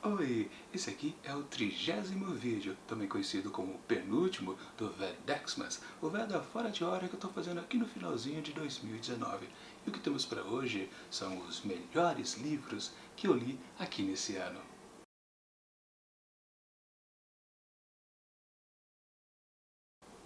Oi, esse aqui é o 30º vídeo, também conhecido como o penúltimo do VEDXmas, o VEDA fora de hora que eu estou fazendo aqui no finalzinho de 2019. E o que temos para hoje são os melhores livros que eu li aqui nesse ano.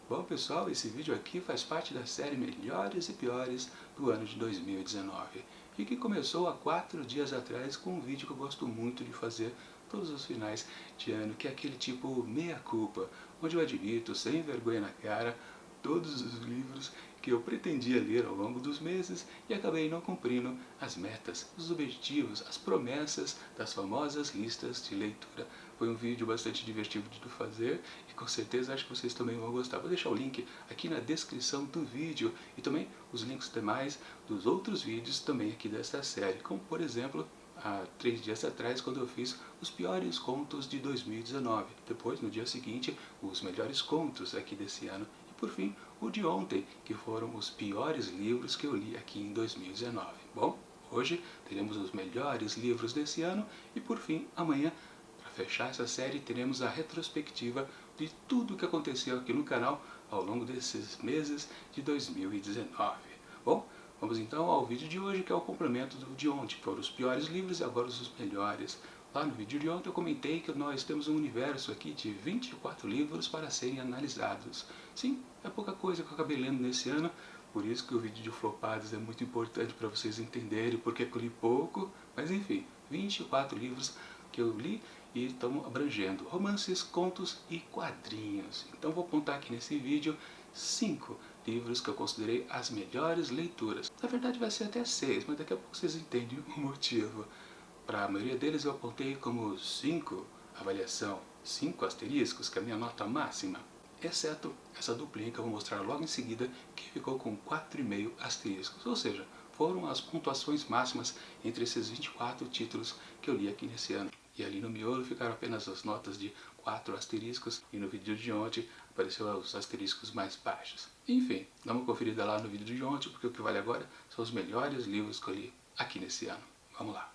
Bom pessoal, esse vídeo aqui faz parte da série Melhores e Piores do ano de 2019 e que começou há 4 dias atrás com um vídeo que eu gosto muito de fazer todos os finais de ano, que é aquele tipo meia culpa, onde eu admito sem vergonha na cara todos os livros que eu pretendia ler ao longo dos meses e acabei não cumprindo as metas, os objetivos, as promessas das famosas listas de leitura. Foi um vídeo bastante divertido de fazer e com certeza acho que vocês também vão gostar. Vou deixar o link aqui na descrição do vídeo e também os links demais dos outros vídeos também aqui desta série, como por exemplo há 3 dias atrás, quando eu fiz os piores contos de 2019. Depois, no dia seguinte, os melhores contos aqui desse ano. E por fim, o de ontem, que foram os piores livros que eu li aqui em 2019. Bom, hoje teremos os melhores livros desse ano e por fim, amanhã, para fechar essa série, teremos a retrospectiva de tudo o que aconteceu aqui no canal ao longo desses meses de 2019. Bom, vamos então ao vídeo de hoje, que é o complemento do de ontem. Foram os piores livros e agora os melhores. Lá no vídeo de ontem eu comentei que nós temos um universo aqui de 24 livros para serem analisados. Sim, é pouca coisa que eu acabei lendo nesse ano, por isso que o vídeo de flopados é muito importante para vocês entenderem porque eu li pouco, mas enfim, 24 livros que eu li e estamos abrangendo romances, contos e quadrinhos. Então vou apontar aqui nesse vídeo 5 livros que eu considerei as melhores leituras. Na verdade vai ser até 6, mas daqui a pouco vocês entendem o motivo. Para a maioria deles eu apontei como 5 avaliação, 5 asteriscos, que é a minha nota máxima. Exceto essa duplinha que eu vou mostrar logo em seguida, que ficou com 4,5 asteriscos. Ou seja, foram as pontuações máximas entre esses 24 títulos que eu li aqui nesse ano. E ali no miolo ficaram apenas as notas de 4 asteriscos, e no vídeo de ontem apareceu os asteriscos mais baixos. Enfim, dá uma conferida lá no vídeo de ontem, porque o que vale agora são os melhores livros que eu li aqui nesse ano. Vamos lá.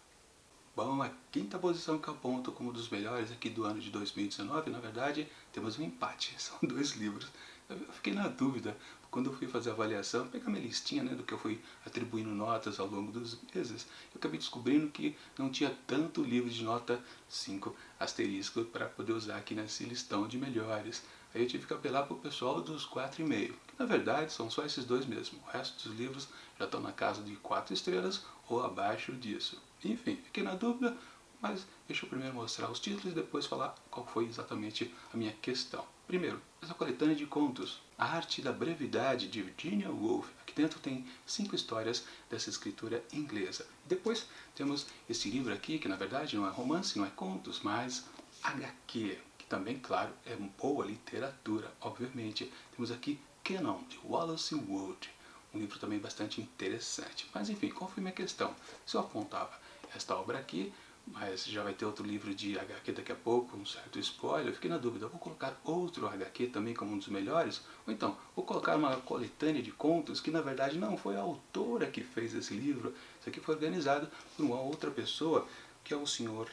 Bom, a quinta posição que eu aponto como um dos melhores aqui do ano de 2019, na verdade, temos um empate. São 2 livros. Eu fiquei na dúvida, quando eu fui fazer a avaliação, pegar minha listinha, né, do que eu fui atribuindo notas ao longo dos meses, eu acabei descobrindo que não tinha tanto livro de nota 5 asterisco para poder usar aqui nesse listão de melhores. Aí eu tive que apelar para o pessoal dos 4,5, que na verdade são só esses 2 mesmo. O resto dos livros já estão na casa de 4 estrelas ou abaixo disso. Enfim, fiquei na dúvida, mas deixa eu primeiro mostrar os títulos e depois falar qual foi exatamente a minha questão. Primeiro, essa coletânea de contos, A Arte da Brevidade, de Virginia Woolf. Aqui dentro tem 5 histórias dessa escritora inglesa. Depois temos esse livro aqui, que na verdade não é romance, não é contos, mas HQ, que também, claro, é boa literatura, obviamente. Temos aqui Canon, de Wallace Wood. Um livro também bastante interessante. Mas enfim, qual foi minha questão? Se eu apontava esta obra aqui, mas já vai ter outro livro de HQ daqui a pouco, um certo spoiler, eu fiquei na dúvida, vou colocar outro HQ também como um dos melhores? Ou então, vou colocar uma coletânea de contos que na verdade não foi a autora que fez esse livro, isso aqui foi organizado por uma outra pessoa, que é o senhor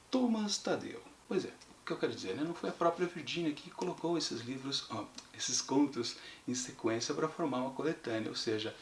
Thomas Tadeu. Pois é, o que eu quero dizer, né? Não foi a própria Virginia que colocou esses livros, esses contos em sequência para formar uma coletânea, ou seja,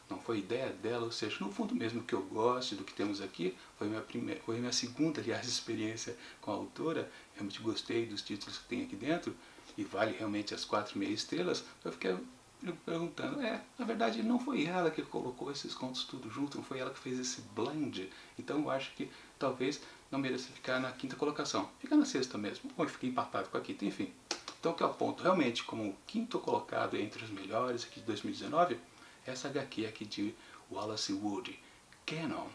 não foi ideia dela, ou seja, no fundo mesmo que eu goste do que temos aqui, foi minha segunda, aliás, experiência com a autora, realmente gostei dos títulos que tem aqui dentro, e vale realmente as 4,5 estrelas, eu fiquei me perguntando, na verdade não foi ela que colocou esses contos tudo junto, não foi ela que fez esse blend, então eu acho que talvez não mereça ficar na quinta colocação, fica na sexta mesmo, ou fiquei empatado com a quinta, enfim. Então o que eu aponto realmente como o quinto colocado entre os melhores aqui de 2019, essa HQ aqui de Wallace Wood, Canon.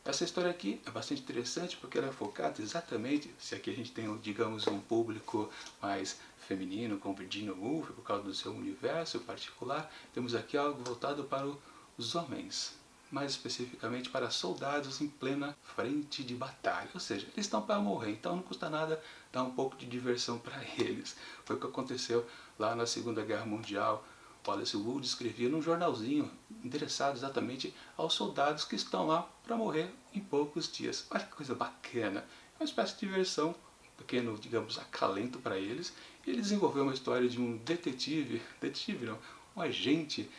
Essa história aqui é bastante interessante porque ela é focada exatamente, se aqui a gente tem, digamos, um público mais feminino, como Virginia Woolf, por causa do seu universo particular, temos aqui algo voltado para os homens, mais especificamente para soldados em plena frente de batalha, ou seja, eles estão para morrer, então não custa nada dar um pouco de diversão para eles. Foi o que aconteceu lá na Segunda Guerra Mundial. Wallace Wood escrevia num jornalzinho endereçado exatamente aos soldados que estão lá para morrer em poucos dias. Olha que coisa bacana! uma espécie de versão, um pequeno, digamos, acalento para eles. E ele desenvolveu uma história de um detetive não, um agente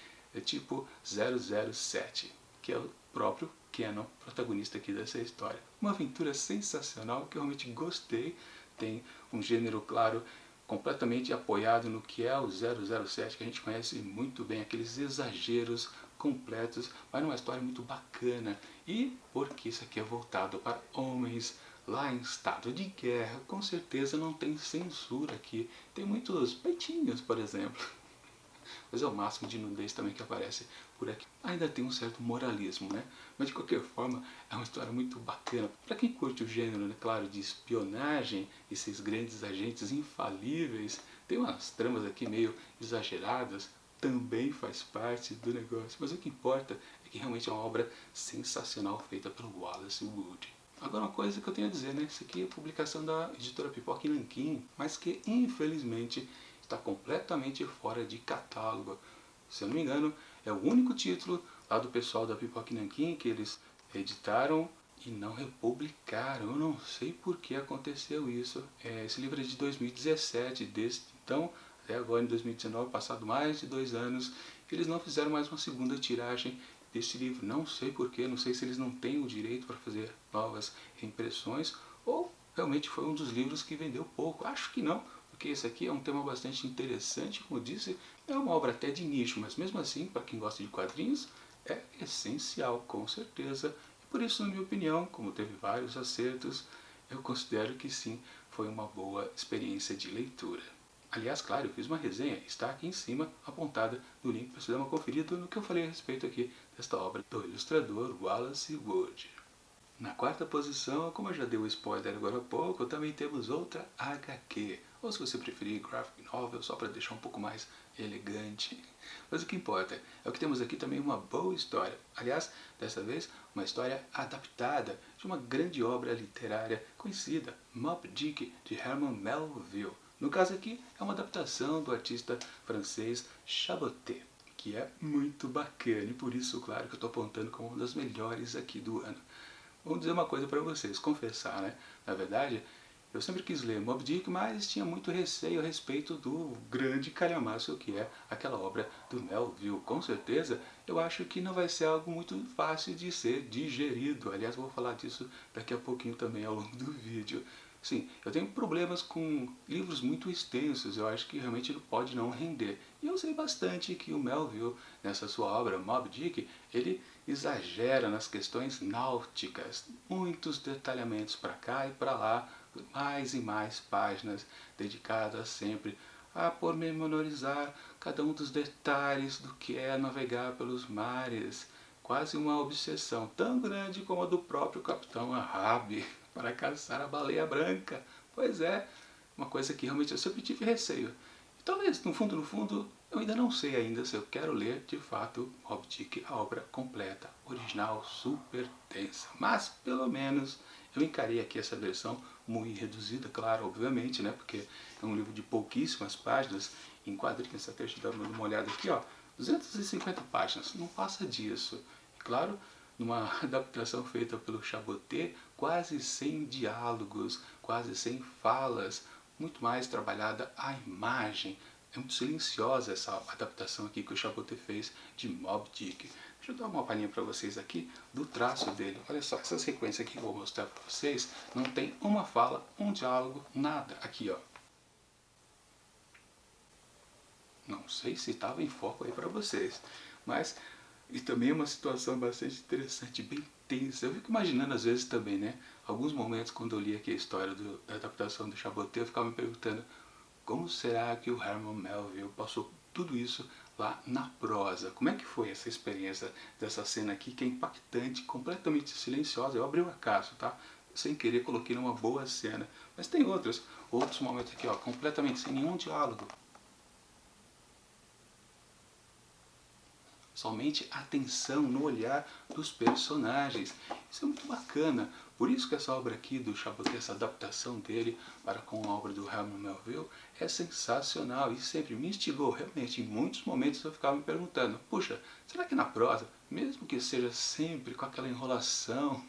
tipo 007, que é o próprio Cannon, protagonista aqui dessa história. Uma aventura sensacional que eu realmente gostei. Tem um gênero, claro, completamente apoiado no que é o 007, que a gente conhece muito bem, aqueles exageros completos, mas numa história muito bacana. E porque isso aqui é voltado para homens lá em estado de guerra, com certeza não tem censura aqui. Tem muitos peitinhos, por exemplo. Mas é o máximo de nudez também que aparece por aqui. Ainda tem um certo moralismo, né? Mas de qualquer forma, é uma história muito bacana. Para quem curte o gênero, né, claro, de espionagem, esses grandes agentes infalíveis, tem umas tramas aqui meio exageradas, também faz parte do negócio. Mas o que importa é que realmente é uma obra sensacional feita pelo Wallace Wood. Agora uma coisa que eu tenho a dizer, né? Isso aqui é publicação da editora Pipoca e Nanquim, mas que infelizmente está completamente fora de catálogo. Se eu não me engano, é o único título lá do pessoal da Pipoca e Nanquim que eles editaram e não republicaram. Eu não sei por que aconteceu isso. Esse livro é de 2017, desde então até agora em 2019, passado mais de 2 anos, eles não fizeram mais uma segunda tiragem desse livro. Não sei porquê, não sei se eles não têm o direito para fazer novas reimpressões ou realmente foi um dos livros que vendeu pouco. Acho que não, porque esse aqui é um tema bastante interessante, como eu disse, é uma obra até de nicho, mas mesmo assim, para quem gosta de quadrinhos, é essencial, com certeza. E por isso, na minha opinião, como teve vários acertos, eu considero que sim, foi uma boa experiência de leitura. Aliás, claro, eu fiz uma resenha, está aqui em cima, apontada no link para você dar uma conferida no que eu falei a respeito aqui desta obra do ilustrador Wallace Wood. Na quarta posição, como eu já dei o spoiler agora há pouco, também temos outra HQ, ou se você preferir graphic novel, só para deixar um pouco mais elegante. Mas o que importa é o que temos aqui também uma boa história. Aliás, dessa vez, uma história adaptada de uma grande obra literária conhecida, Moby Dick, de Herman Melville. No caso aqui, é uma adaptação do artista francês Chaboté, que é muito bacana e por isso, claro, que eu estou apontando como uma das melhores aqui do ano. Vou dizer uma coisa para vocês, confessar, né? Na verdade, eu sempre quis ler Moby Dick, mas tinha muito receio a respeito do grande calhamaço que é aquela obra do Melville. Com certeza, eu acho que não vai ser algo muito fácil de ser digerido. Aliás, eu vou falar disso daqui a pouquinho também ao longo do vídeo. Sim, eu tenho problemas com livros muito extensos, eu acho que realmente ele pode não render. E eu sei bastante que o Melville, nessa sua obra Moby Dick, ele exagera nas questões náuticas, muitos detalhamentos para cá e para lá, mais e mais páginas dedicadas sempre a pormenorizar cada um dos detalhes do que é navegar pelos mares. Quase uma obsessão tão grande como a do próprio Capitão Ahab para caçar a baleia branca. Pois é, uma coisa que realmente eu sempre tive receio. E talvez, no fundo, eu ainda não sei ainda se eu quero ler, de fato, Moby Dick, a obra completa, original, super densa. Mas, pelo menos, eu encarei aqui essa versão muito reduzida, claro, obviamente, né? Porque é um livro de pouquíssimas páginas, em quadrinhos, até te dando uma olhada aqui, ó, 250 páginas, não passa disso. E claro, numa adaptação feita pelo Chaboté, quase sem diálogos, quase sem falas, muito mais trabalhada a imagem. É muito silenciosa essa adaptação aqui que o Chaboté fez de Moby Dick. Deixa eu dar uma palhinha para vocês aqui do traço dele. Olha só, essa sequência aqui que eu vou mostrar para vocês não tem uma fala, um diálogo, nada. Aqui, ó. Não sei se estava em foco aí para vocês, mas e também é uma situação bastante interessante, bem tensa. Eu fico imaginando às vezes também, né? Alguns momentos quando eu li aqui a história da adaptação do Chaboté, eu ficava me perguntando como será que o Herman Melville passou tudo isso lá na prosa? Como é que foi essa experiência dessa cena aqui que é impactante, completamente silenciosa? Eu abri o acaso, tá? Sem querer coloquei numa boa cena. Mas tem outros momentos aqui, ó, completamente sem nenhum diálogo. Somente atenção no olhar dos personagens. Isso é muito bacana. Por isso que essa obra aqui do Chaboté, essa adaptação dele para com a obra do Herman Melville, é sensacional e sempre me instigou. Realmente, em muitos momentos eu ficava me perguntando, puxa, será que na prosa, mesmo que seja sempre com aquela enrolação,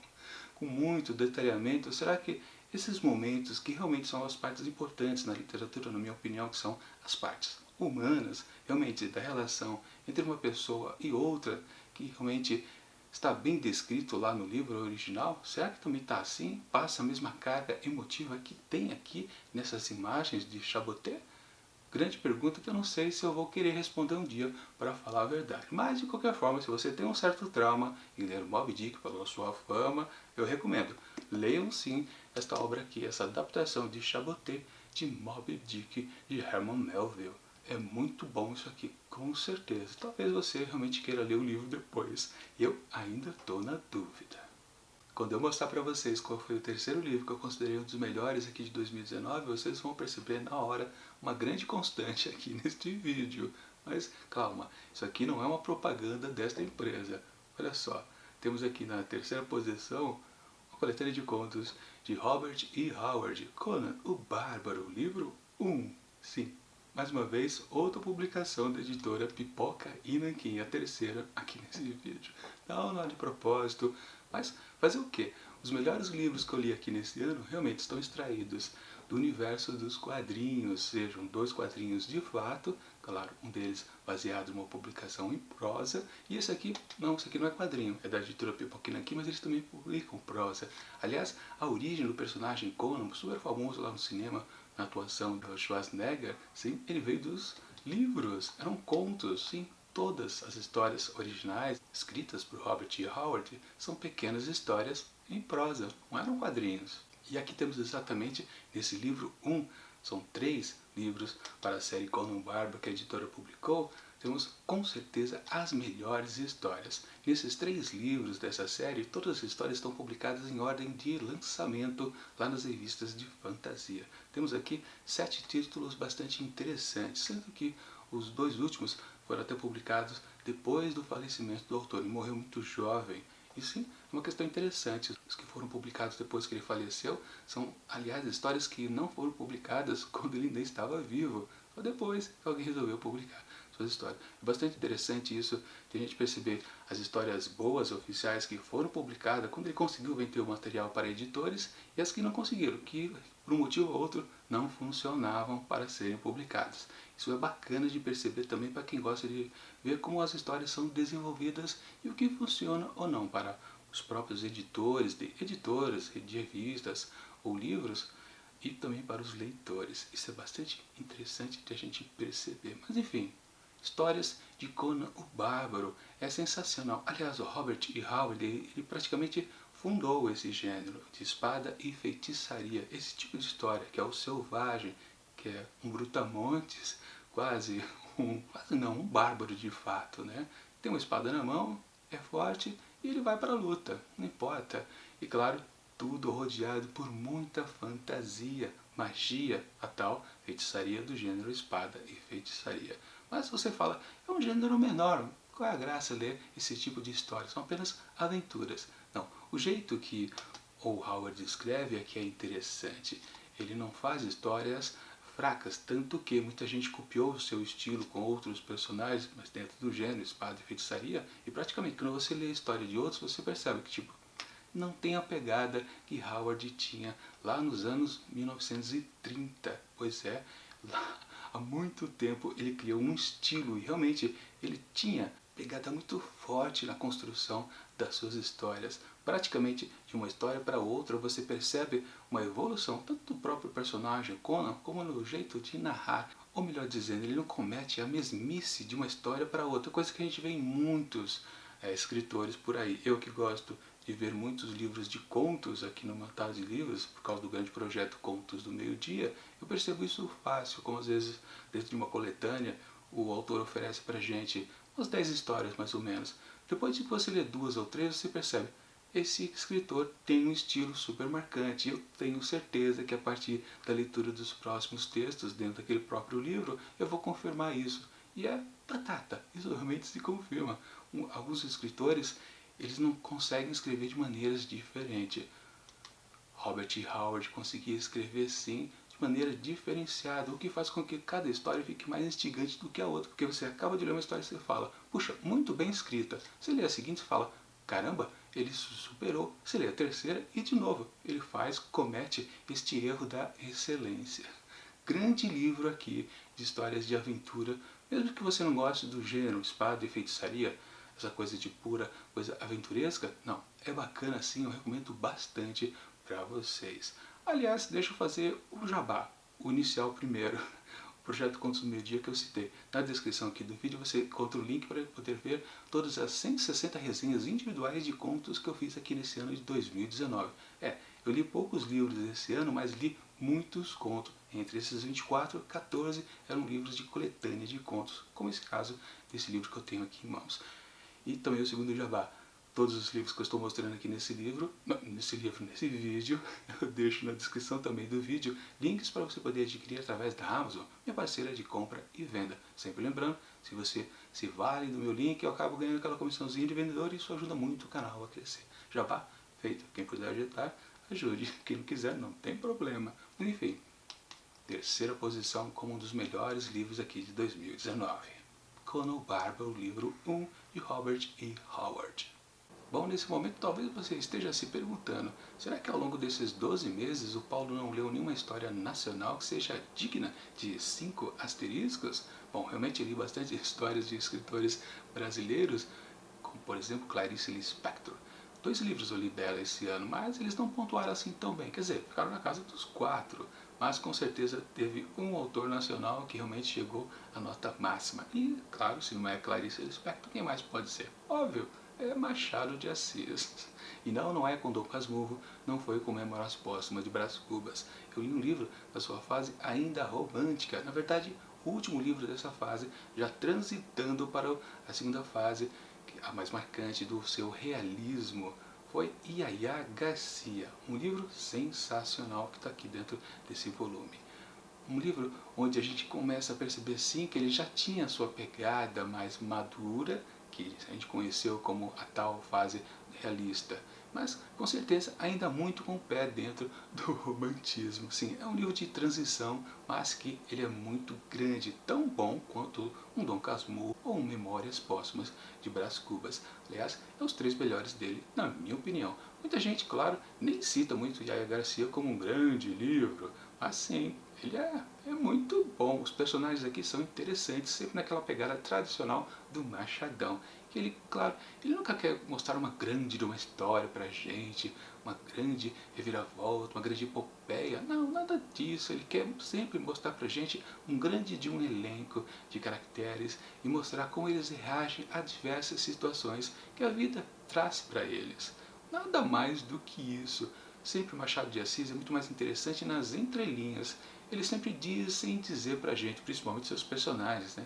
com muito detalhamento, será que esses momentos que realmente são as partes importantes na literatura, na minha opinião, que são as partes humanas, realmente da relação entre uma pessoa e outra, que realmente está bem descrito lá no livro original, será que também está assim? Passa a mesma carga emotiva que tem aqui nessas imagens de Chaboté? Grande pergunta que eu não sei se eu vou querer responder um dia, para falar a verdade. Mas, de qualquer forma, se você tem um certo trauma em ler Moby Dick pela sua fama, eu recomendo. Leiam sim esta obra aqui, essa adaptação de Chaboté de Moby Dick de Herman Melville. É muito bom isso aqui, com certeza. Talvez você realmente queira ler o livro depois. Eu ainda estou na dúvida. Quando eu mostrar para vocês qual foi o terceiro livro que eu considerei um dos melhores aqui de 2019, vocês vão perceber na hora uma grande constante aqui neste vídeo. Mas calma, isso aqui não é uma propaganda desta empresa. Olha só, temos aqui na terceira posição uma coletânea de contos de Robert E. Howard, Conan o Bárbaro, livro 1. Sim, mais uma vez, outra publicação da editora Pipoca e Nanquim, a terceira aqui nesse vídeo. Não é de propósito, mas fazer o quê? Os melhores livros que eu li aqui nesse ano realmente estão extraídos do universo dos quadrinhos, sejam 2 quadrinhos de fato, claro, um deles baseado numa publicação em prosa, e esse aqui não é quadrinho, é da editora Pipoca e Nanquim, mas eles também publicam prosa. Aliás, a origem do personagem Conan, super famoso lá no cinema, na atuação do Schwarzenegger, sim, ele veio dos livros, eram contos, sim. Todas as histórias originais, escritas por Robert E. Howard, são pequenas histórias em prosa, não eram quadrinhos. E aqui temos exatamente, nesse livro 1, são 3 livros para a série Conan o Bárbaro que a editora publicou, temos com certeza as melhores histórias. Nesses 3 livros dessa série, todas as histórias estão publicadas em ordem de lançamento lá nas revistas de fantasia. Temos aqui 7 títulos bastante interessantes, sendo que os 2 últimos foram até publicados depois do falecimento do autor. Ele morreu muito jovem. E sim, é uma questão interessante. Os que foram publicados depois que ele faleceu são, aliás, histórias que não foram publicadas quando ele ainda estava vivo. Só depois que alguém resolveu publicar suas histórias. É bastante interessante isso, de a gente perceber as histórias boas, oficiais, que foram publicadas quando ele conseguiu vender o material para editores, e as que não conseguiram, que por um motivo ou outro não funcionavam para serem publicadas. Isso é bacana de perceber também para quem gosta de ver como as histórias são desenvolvidas e o que funciona ou não para os próprios editores, de editoras, de revistas ou livros, e também para os leitores. Isso é bastante interessante de a gente perceber. Mas enfim, histórias de Conan o Bárbaro é sensacional. Aliás, o Robert E. Howard, ele praticamente fundou esse gênero de espada e feitiçaria. Esse tipo de história, que é o selvagem, que é um brutamontes, quase um bárbaro de fato, né? Tem uma espada na mão, é forte e ele vai para a luta, não importa. E claro, tudo rodeado por muita fantasia, magia, a tal feitiçaria do gênero espada e feitiçaria. Mas você fala, é um gênero menor, qual é a graça ler esse tipo de história? São apenas aventuras. Não, o jeito que o Howard escreve é que é interessante. Ele não faz histórias fracas, tanto que muita gente copiou o seu estilo com outros personagens, mas dentro do gênero espada e feitiçaria, e praticamente quando você lê a história de outros, você percebe que tipo, não tem a pegada que Howard tinha lá nos anos 1930. Pois é, lá há muito tempo ele criou um estilo e realmente ele tinha pegada muito forte na construção das suas histórias. Praticamente de uma história para outra você percebe uma evolução tanto do próprio personagem Conan como no jeito de narrar. Ou melhor dizendo, ele não comete a mesmice de uma história para outra, coisa que a gente vê em muitos escritores por aí. Eu que gosto de ver muitos livros de contos aqui no Matar de Livros, por causa do grande projeto Contos do Meio-Dia, eu percebo isso fácil, como às vezes dentro de uma coletânea o autor oferece pra gente umas 10 histórias mais ou menos. Depois de você ler 2 ou 3, você percebe, esse escritor tem um estilo super marcante. Eu tenho certeza que a partir da leitura dos próximos textos dentro daquele próprio livro, eu vou confirmar isso. E é batata, isso realmente se confirma. Alguns escritores, eles não conseguem escrever de maneiras diferentes. Robert E. Howard conseguia escrever sim de maneira diferenciada, o que faz com que cada história fique mais instigante do que a outra, porque você acaba de ler uma história e você fala, puxa, muito bem escrita. Você lê a seguinte e fala, caramba, ele se superou, se lê a terceira e de novo ele comete este erro da excelência. Grande livro aqui de histórias de aventura, mesmo que você não goste do gênero espada e feitiçaria, essa coisa de pura coisa aventuresca, não, é bacana sim, eu recomendo bastante para vocês. Aliás, deixa eu fazer o jabá, o inicial primeiro. O projeto Contos do Meio Dia que eu citei. Na descrição aqui do vídeo você encontra o link para poder ver todas as 160 resenhas individuais de contos que eu fiz aqui nesse ano de 2019. Eu li poucos livros esse ano, mas li muitos contos. Entre esses 24, 14 eram livros de coletânea de contos, como esse caso desse livro que eu tenho aqui em mãos. E também o segundo jabá. Todos os livros que eu estou mostrando aqui nesse vídeo, eu deixo na descrição também do vídeo links para você poder adquirir através da Amazon, minha parceira de compra e venda. Sempre lembrando, se você se vale do meu link, eu acabo ganhando aquela comissãozinha de vendedor e isso ajuda muito o canal a crescer. Jabá feito. Quem puder ajudar, ajude. Quem não quiser, não tem problema. Enfim, terceira posição como um dos melhores livros aqui de 2019. Conan Barba, o livro 1 de Robert E. Howard. Bom, nesse momento talvez você esteja se perguntando, será que ao longo desses 12 meses o Paulo não leu nenhuma história nacional que seja digna de 5 asteriscos? Bom, realmente li bastante histórias de escritores brasileiros, como por exemplo Clarice Lispector. 2 livros eu li dela esse ano, mas eles não pontuaram assim tão bem, quer dizer, ficaram na casa dos 4. Mas com certeza teve um autor nacional que realmente chegou à nota máxima. E, claro, se não é Clarice Lispector, quem mais pode ser? Óbvio, é Machado de Assis. E não é com Dom Casmurro, não foi com Memórias Póstumas de Brás Cubas. Eu li um livro da sua fase ainda romântica. Na verdade, o último livro dessa fase, já transitando para a segunda fase, a mais marcante do seu realismo, foi Yaya Garcia, um livro sensacional que está aqui dentro desse volume. Um livro onde a gente começa a perceber sim que ele já tinha a sua pegada mais madura, que a gente conheceu como a tal fase realista, mas com certeza ainda muito com o pé dentro do romantismo. Sim, é um livro de transição, mas que ele é muito grande, tão bom quanto um Dom Casmurro ou um Memórias Póstumas de Brás Cubas. Aliás, é os 3 melhores dele, na minha opinião. Muita gente, claro, nem cita muito Yaya Garcia como um grande livro, mas sim, ele é muito bom. Os personagens aqui são interessantes, sempre naquela pegada tradicional do Machadão. Que ele, claro, ele nunca quer mostrar uma grande de uma história pra gente, uma grande reviravolta, uma grande epopeia. Não, nada disso. Ele quer sempre mostrar pra gente um grande de um elenco de caracteres e mostrar como eles reagem a diversas situações que a vida traz para eles. Nada mais do que isso. Sempre Machado de Assis é muito mais interessante nas entrelinhas. Ele sempre diz sem dizer pra gente, principalmente seus personagens, né?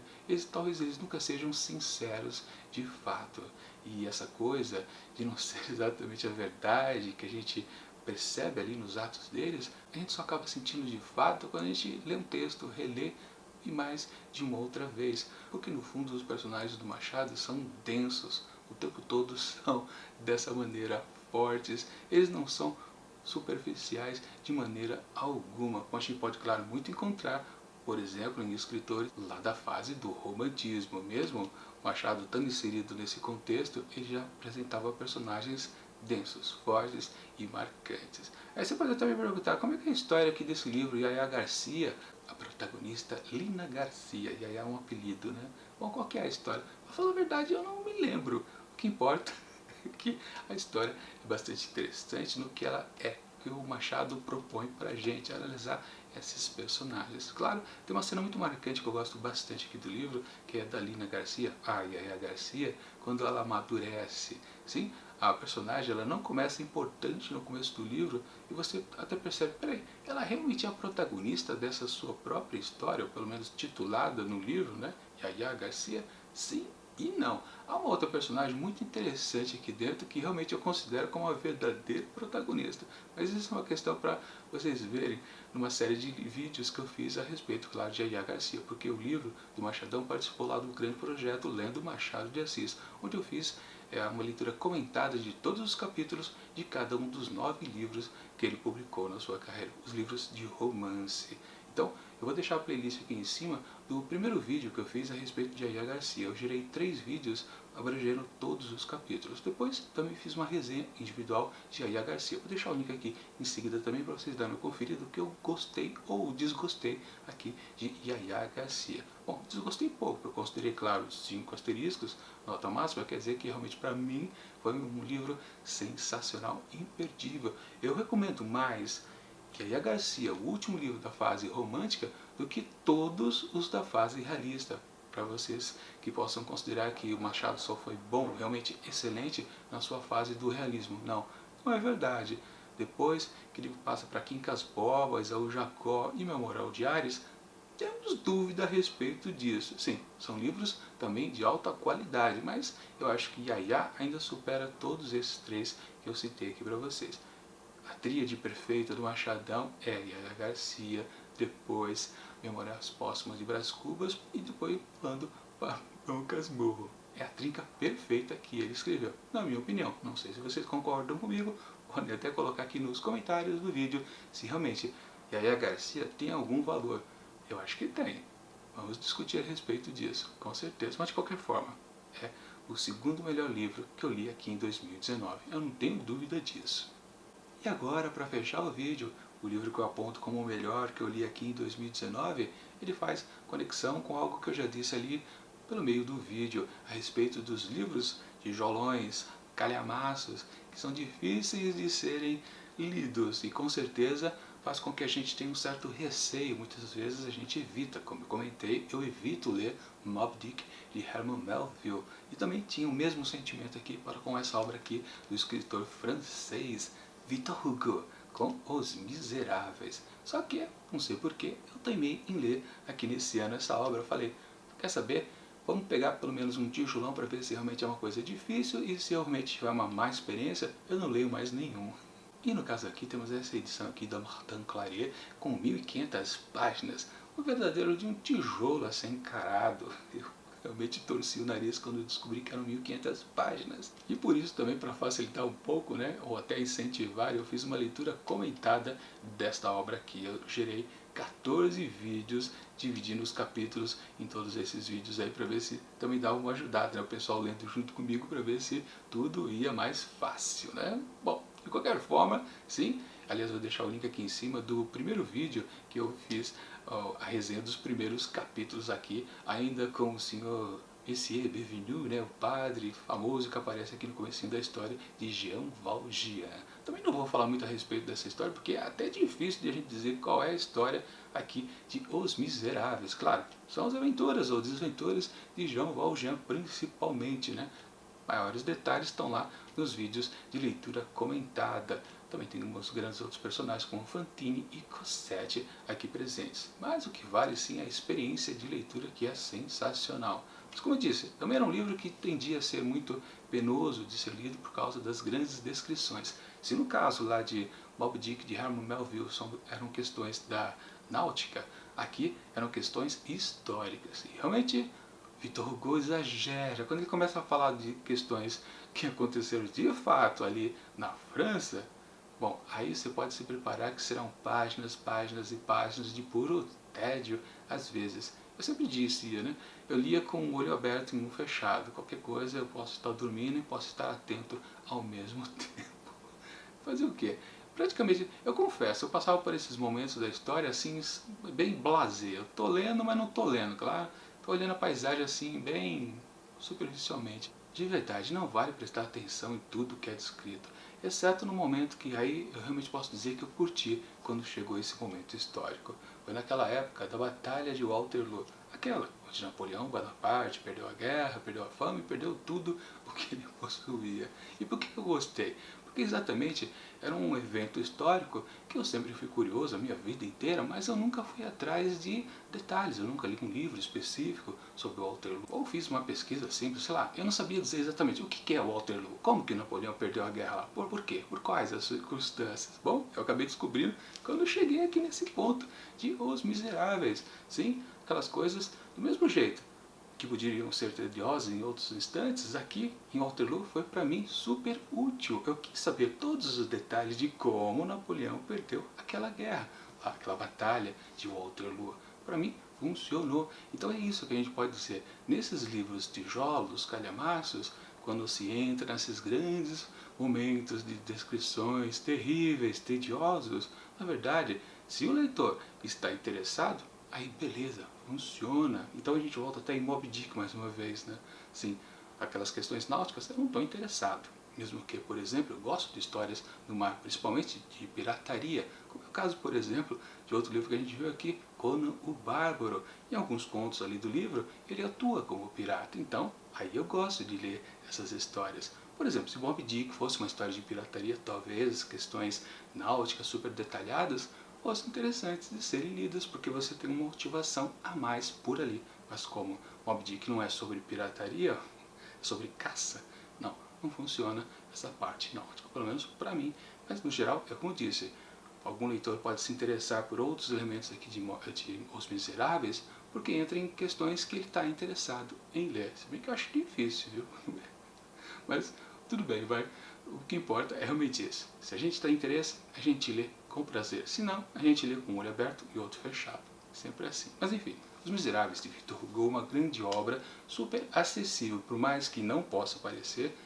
Talvez eles nunca sejam sinceros de fato. E essa coisa de não ser exatamente a verdade que a gente percebe ali nos atos deles, a gente só acaba sentindo de fato quando a gente lê um texto, relê e mais de uma outra vez. Porque no fundo os personagens do Machado são densos, o tempo todo são dessa maneira fortes, eles não são superficiais de maneira alguma. A gente pode, claro, muito encontrar, por exemplo, em escritores lá da fase do romantismo. Mesmo Machado estando inserido nesse contexto, ele já apresentava personagens densos, fortes e marcantes. Aí você pode até me perguntar, como é que é a história aqui desse livro? Yaya Garcia, a protagonista Lina Garcia. Yaya é um apelido, né? Bom, qual que é a história? Pra falar a verdade, eu não me lembro. O que importa que a história é bastante interessante no que ela é, que o Machado propõe pra gente analisar esses personagens. Claro, tem uma cena muito marcante que eu gosto bastante aqui do livro, que é da Lina Garcia, a Yaya Garcia, quando ela amadurece. Sim, a personagem ela não começa importante no começo do livro e você até percebe, peraí, ela realmente é a protagonista dessa sua própria história, ou pelo menos titulada no livro, né? Yaya Garcia? Sim e não. Há uma outra personagem muito interessante aqui dentro que realmente eu considero como a verdadeira protagonista. Mas isso é uma questão para vocês verem numa série de vídeos que eu fiz a respeito, claro, de Yaya Garcia, porque o livro do Machadão participou lá do grande projeto Lendo Machado de Assis, onde eu fiz uma leitura comentada de todos os capítulos de cada um dos 9 livros que ele publicou na sua carreira, os livros de romance. Então, eu vou deixar a playlist aqui em cima do primeiro vídeo que eu fiz a respeito de Yaya Garcia. Eu gerei 3 vídeos abrangendo todos os capítulos. Depois também fiz uma resenha individual de Yaya Garcia. Vou deixar o link aqui em seguida também para vocês darem uma conferida do que eu gostei ou desgostei aqui de Yaya Garcia. Bom, desgostei pouco, eu considerei, claro, 5 asteriscos, nota máxima, quer dizer que realmente para mim foi um livro sensacional, imperdível. Eu recomendo mais que Yaya Garcia, o último livro da fase romântica, do que todos os da fase realista. Para vocês que possam considerar que o Machado só foi bom, realmente excelente na sua fase do realismo. Não, não é verdade. Depois que ele passa para Quincas Bobas, ao Jacó e Memorial de Ares, temos dúvida a respeito disso. Sim, são livros também de alta qualidade, mas eu acho que Yaya ainda supera todos esses 3 que eu citei aqui para vocês. A tríade perfeita do Machadão é Yaya Garcia, depois Memórias Póstumas de Brás Cubas e depois pulando para Dom Casmurro. É a trinca perfeita que ele escreveu, na minha opinião. Não sei se vocês concordam comigo, podem até colocar aqui nos comentários do vídeo se realmente Yaya Garcia tem algum valor. Eu acho que tem. Vamos discutir a respeito disso, com certeza. Mas de qualquer forma, é o segundo melhor livro que eu li aqui em 2019. Eu não tenho dúvida disso. E agora, para fechar o vídeo, o livro que eu aponto como o melhor que eu li aqui em 2019, ele faz conexão com algo que eu já disse ali pelo meio do vídeo, a respeito dos livros de jolões, calhamaços, que são difíceis de serem lidos e com certeza faz com que a gente tenha um certo receio, muitas vezes a gente evita, como eu comentei, eu evito ler Moby Dick de Herman Melville, e também tinha o mesmo sentimento aqui para com essa obra aqui do escritor francês Victor Hugo, com Os Miseráveis. Só que, não sei porquê, eu teimei em ler aqui nesse ano essa obra. Eu falei, quer saber? Vamos pegar pelo menos um tijolão para ver se realmente é uma coisa difícil e se eu realmente tiver uma má experiência, eu não leio mais nenhum. E no caso aqui temos essa edição aqui da Martin Claret com 1500 páginas, um verdadeiro de um tijolo assim encarado. Eu realmente torci o nariz quando eu descobri que eram 1500 páginas. E por isso também, para facilitar um pouco, né, ou até incentivar, eu fiz uma leitura comentada desta obra aqui. Eu gerei 14 vídeos dividindo os capítulos em todos esses vídeos aí para ver se também dava uma ajudada, né, o pessoal lendo junto comigo para ver se tudo ia mais fácil, né? Bom, de qualquer forma, sim, aliás vou deixar o link aqui em cima do primeiro vídeo que eu fiz, a resenha dos primeiros capítulos aqui, ainda com o senhor Monsieur Bienvenu, né, o padre famoso que aparece aqui no comecinho da história de Jean Valjean. Também não vou falar muito a respeito dessa história, porque é até difícil de a gente dizer qual é a história aqui de Os Miseráveis. Claro, são as aventuras ou desventuras de Jean Valjean principalmente, né? Maiores detalhes estão lá nos vídeos de leitura comentada. Também tem uns grandes outros personagens como Fantine e Cosette aqui presentes. Mas o que vale sim é a experiência de leitura, que é sensacional. Mas como eu disse, também era um livro que tendia a ser muito penoso de ser lido por causa das grandes descrições. Se no caso lá de Moby Dick de Herman Melville eram questões da náutica, aqui eram questões históricas. E realmente Victor Hugo exagera. Quando ele começa a falar de questões que aconteceram de fato ali na França, bom, aí você pode se preparar que serão páginas, páginas e páginas de puro tédio às vezes. Eu sempre disse, né? Eu lia com o olho aberto e um fechado. Qualquer coisa eu posso estar dormindo e posso estar atento ao mesmo tempo. Fazer o quê? Praticamente, eu confesso, eu passava por esses momentos da história assim, bem blasé. Eu tô lendo, mas não tô lendo, claro. Tô olhando a paisagem assim, bem superficialmente. De verdade, não vale prestar atenção em tudo que é descrito, exceto no momento que aí eu realmente posso dizer que eu curti quando chegou esse momento histórico. Foi naquela época da Batalha de Waterloo, aquela onde Napoleão Bonaparte perdeu a guerra, perdeu a fama e perdeu tudo o que ele possuía. E por que eu gostei? Porque exatamente era um evento histórico que eu sempre fui curioso a minha vida inteira, mas eu nunca fui atrás de detalhes, eu nunca li um livro específico sobre o Waterloo, ou fiz uma pesquisa simples, sei lá, eu não sabia dizer exatamente o que é o Waterloo, como que Napoleão perdeu a guerra lá, por quê, por quais as circunstâncias. Bom, eu acabei descobrindo quando eu cheguei aqui nesse ponto de Os Miseráveis, sim, aquelas coisas do mesmo jeito que poderiam ser tediosas em outros instantes, aqui em Waterloo foi para mim super útil. Eu quis saber todos os detalhes de como Napoleão perdeu aquela guerra. aquela batalha de Waterloo. Para mim, funcionou. Então é isso que a gente pode dizer. Nesses livros tijolos, calhamaços, quando se entra nesses grandes momentos de descrições terríveis, tediosos, na verdade, se o leitor está interessado, aí beleza, funciona. Então a gente volta até em Moby Dick mais uma vez, né? Sim, aquelas questões náuticas eu não estou interessado. Mesmo que, por exemplo, eu gosto de histórias no mar, principalmente de pirataria, como é o caso, por exemplo, de outro livro que a gente viu aqui, Conan o Bárbaro. Em alguns contos ali do livro, ele atua como pirata, então aí eu gosto de ler essas histórias. Por exemplo, se Moby Dick fosse uma história de pirataria, talvez questões náuticas super detalhadas fossem interessantes de serem lidas, porque você tem uma motivação a mais por ali. Mas como Moby Dick não é sobre pirataria, é sobre caça, não funciona essa parte náutica, pelo menos para mim. Mas no geral, é como eu disse, algum leitor pode se interessar por outros elementos aqui de Os Miseráveis, porque entra em questões que ele está interessado em ler. Se bem que eu acho difícil, viu? Mas tudo bem, vai. O que importa é realmente isso. Se a gente está em interesse, a gente lê com prazer. Se não, a gente lê com um olho aberto e outro fechado. Sempre assim. Mas enfim, Os Miseráveis de Victor Hugo, uma grande obra, super acessível, por mais que não possa parecer,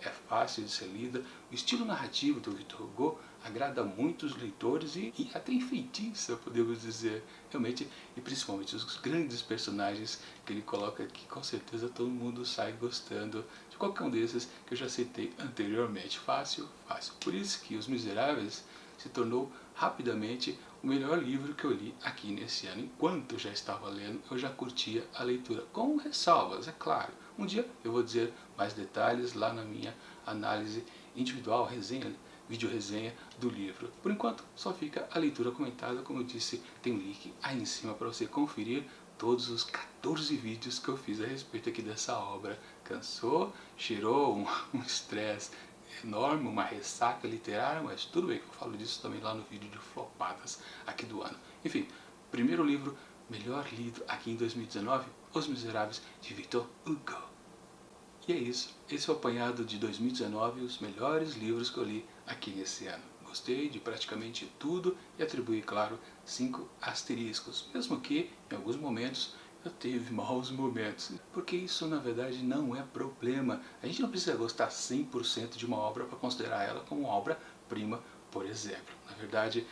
é fácil de ser lida. O estilo narrativo do Victor Hugo agrada a muitos leitores e até enfeitiça, podemos dizer, realmente, e principalmente os grandes personagens que ele coloca aqui, com certeza todo mundo sai gostando de qualquer um desses que eu já citei anteriormente. Fácil, fácil. Por isso que Os Miseráveis se tornou rapidamente o melhor livro que eu li aqui nesse ano. Enquanto eu já estava lendo, eu já curtia a leitura, com ressalvas, é claro. Um dia eu vou dizer mais detalhes lá na minha análise individual, resenha, vídeo resenha do livro. Por enquanto, só fica a leitura comentada. Como eu disse, tem um link aí em cima para você conferir todos os 14 vídeos que eu fiz a respeito aqui dessa obra. Cansou? Cheirou um estresse enorme, uma ressaca literária, mas tudo bem, eu falo disso também lá no vídeo de flopadas aqui do ano. Enfim, primeiro livro melhor lido aqui em 2019, Os Miseráveis, de Victor Hugo. E é isso, esse é o apanhado de 2019, os melhores livros que eu li aqui nesse ano. Gostei de praticamente tudo e atribuí, claro, 5 asteriscos, mesmo que em alguns momentos eu teve maus momentos, porque isso na verdade não é problema. A gente não precisa gostar 100% de uma obra para considerar ela como uma obra-prima, por exemplo. Na verdade,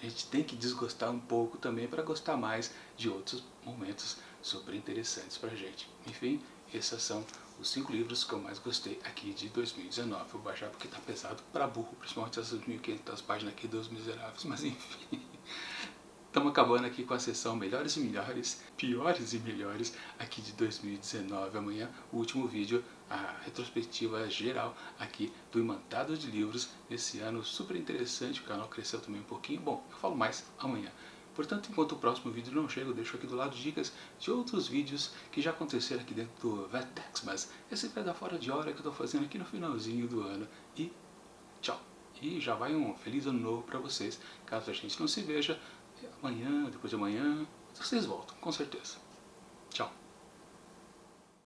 a gente tem que desgostar um pouco também para gostar mais de outros momentos super interessantes para a gente. Enfim, esses são os 5 livros que eu mais gostei aqui de 2019. Vou baixar porque tá pesado para burro, principalmente essas 1.500 páginas aqui dos Miseráveis, mas enfim. Estamos acabando aqui com a sessão Melhores e Melhores, Piores e Melhores aqui de 2019. Amanhã o último vídeo, a retrospectiva geral aqui do Imantado de Livros. Esse ano super interessante, o canal cresceu também um pouquinho. Bom, eu falo mais amanhã. Portanto, enquanto o próximo vídeo não chega, eu deixo aqui do lado dicas de outros vídeos que já aconteceram aqui dentro do Vertex. Mas esse vai dar fora de hora que eu estou fazendo aqui no finalzinho do ano. E tchau! E já vai um feliz ano novo para vocês, caso a gente não se veja amanhã, depois de amanhã, vocês voltam, com certeza. Tchau.